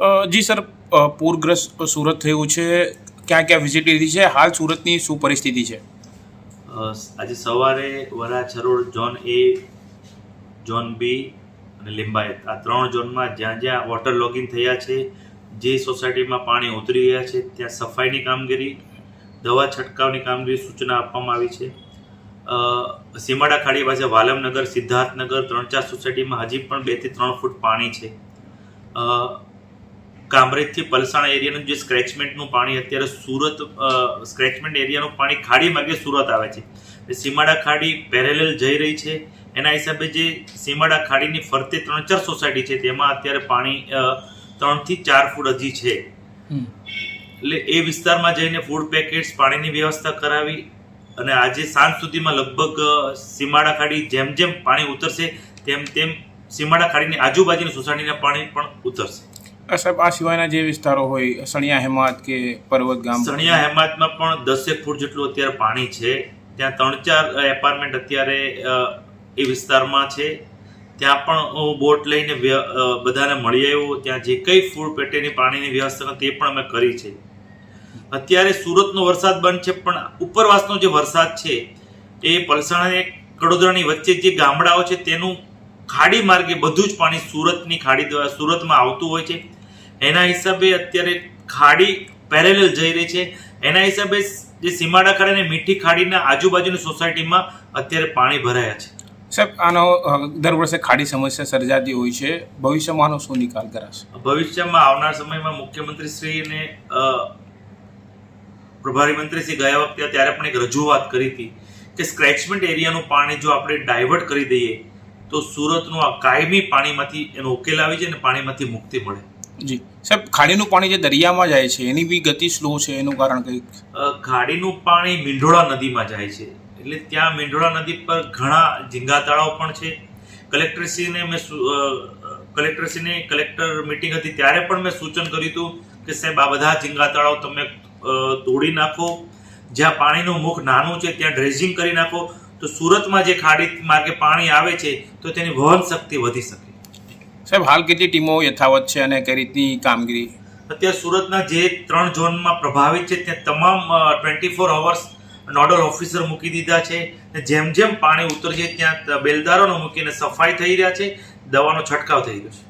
જી sir, પૂરગ્રસ્ત Surat થયું છે, ક્યાં ક્યાં વિઝિટ લીધી છે, હાલ સુરતની શું પરિસ્થિતિ છે? આજે સવારે વરા છરોડ ઝોન એ, ઝોન બી અને લિંબાયત આ 3 ઝોનમાં જ્યાં જ્યાં વોટર લોગિંગ થયા છે, જે સોસાયટીમાં પાણી ઉતરી ગયા છે ત્યાં સફાઈની કામગીરી, દવા છંટકાવની કામગીરી સૂચના આપવામાં આવી છે. સીમાડા ખાડી પાસે વાલમનગર, સિદ્ધાર્થનગર 3-4 સોસાયટીમાં હજી પણ 2 થી 3 ફૂટ પાણી છે. કામરેજથી પલસાણા એરિયાનું જે સ્ક્રેચમેન્ટનું પાણી અત્યારે સુરત સ્ક્રેચમેન્ટ એરિયાનું પાણી ખાડી માર્ગે સુરત આવે છે. સીમાડા ખાડી પેરેલલ જઈ રહી છે. એના હિસાબે જે સીમાડા ખાડીની ફરતે 3-4 સોસાયટી છે તેમાં અત્યારે પાણી 3 થી 4 ફૂટ હજી છે. એટલે એ વિસ્તારમાં જઈને ફૂડ પેકેટ્સ, પાણીની વ્યવસ્થા કરાવી અને આજે સાંજ સુધીમાં લગભગ સીમાડા ખાડી જેમ જેમ પાણી ઉતરશે તેમ તેમ સીમાડા ખાડીની આજુબાજુની સોસાયટીના પાણી પણ ઉતરશે. સાહેબ, આ સિવાયના જે વિસ્તારો હોય સણિયા હેમાત કે પર્વત ગામ, સણિયા હેમાતમાં પણ 10 ફૂટ જેટલું અત્યારે પાણી છે. ત્યાં 3-4 એપાર્ટમેન્ટ અત્યારે એ વિસ્તારમાં છે. ત્યાં પણ હું બોટ લઈને બધાને મળી આવ્યો. ત્યાં જે કંઈ ફૂડ પેટેની પાણીની વ્યવસ્થા તે પણ અમે કરી છે. અત્યારે સુરતનો વરસાદ બંધ છે, પણ ઉપરવાસનો જે વરસાદ છે એ પલસાણા અને કડોદરાની વચ્ચે જે ગામડાઓ છે તેનું ખાડી માર્ગે બધું જ પાણી સુરતની ખાડી સુરતમાં આવતું હોય છે. એના હિસાબે અત્યારે ખાડી પેરેલલ જઈ રહી છે. એના હિસાબે જે સીમાડા ખાડી અને મીઠી ખાડીના આજુબાજુની સોસાયટીમાં અત્યારે પાણી ભરાયા છે. સાહેબ, આનો દર વર્ષે ખાડી સમસ્યા સર્જાતી હોય છે, ભવિષ્યમાં આનો શું નિકાલ કરાશે? ભવિષ્યમાં આવનાર સમયમાં મુખ્યમંત્રી શ્રી અને પ્રભારી મંત્રી શ્રી ગયા વખતે ત્યારે પણ એક રજૂઆત કરી હતી કે સ્ક્રેચમેન્ટ એરિયાનું પાણી જો આપણે ડાયવર્ટ કરી દઈએ તો સુરતનું આ કાયમી પાણીમાંથી એનો ઉકેલ આવી જાય અને પાણીમાંથી મુક્તિ મળે. જી સાહેબ, ખાડીનું પાણી જે દરિયામાં જાય છે એની બી ગતિ સ્લો છે, એનું કારણ કંઈક? ખાડીનું પાણી મીંઢોળા નદીમાં જાય છે, એટલે ત્યાં મીંઢોળા નદી પર ઘણા ઝીંગા તળાવ પણ છે. કલેક્ટર મિટિંગ હતી ત્યારે પણ મેં સૂચન કર્યું હતું કે સાહેબ આ બધા ઝીંગા તળાવ તમે તોડી નાખો. જ્યાં પાણીનું મુખ નાનું છે ત્યાં ડ્રેજિંગ કરી નાખો તો સુરતમાં જે ખાડી માર્ગે પાણી આવે છે તો તેની વહન શક્તિ વધી શકે. સાહેબ, હાલ કેટલી ટીમો યથાવત છે અને કઈ રીતની કામગીરી? અત્યારે સુરતના જે 3 ઝોનમાં પ્રભાવિત છે ત્યાં તમામ 24 અવર્સ નોડલ ઓફિસર મૂકી દીધા છે. જેમ જેમ પાણી ઉતરશે ત્યાં બેલદારોને મૂકીને સફાઈ થઈ રહ્યા છે, દવાનો છંટકાવ થઈ રહ્યો છે.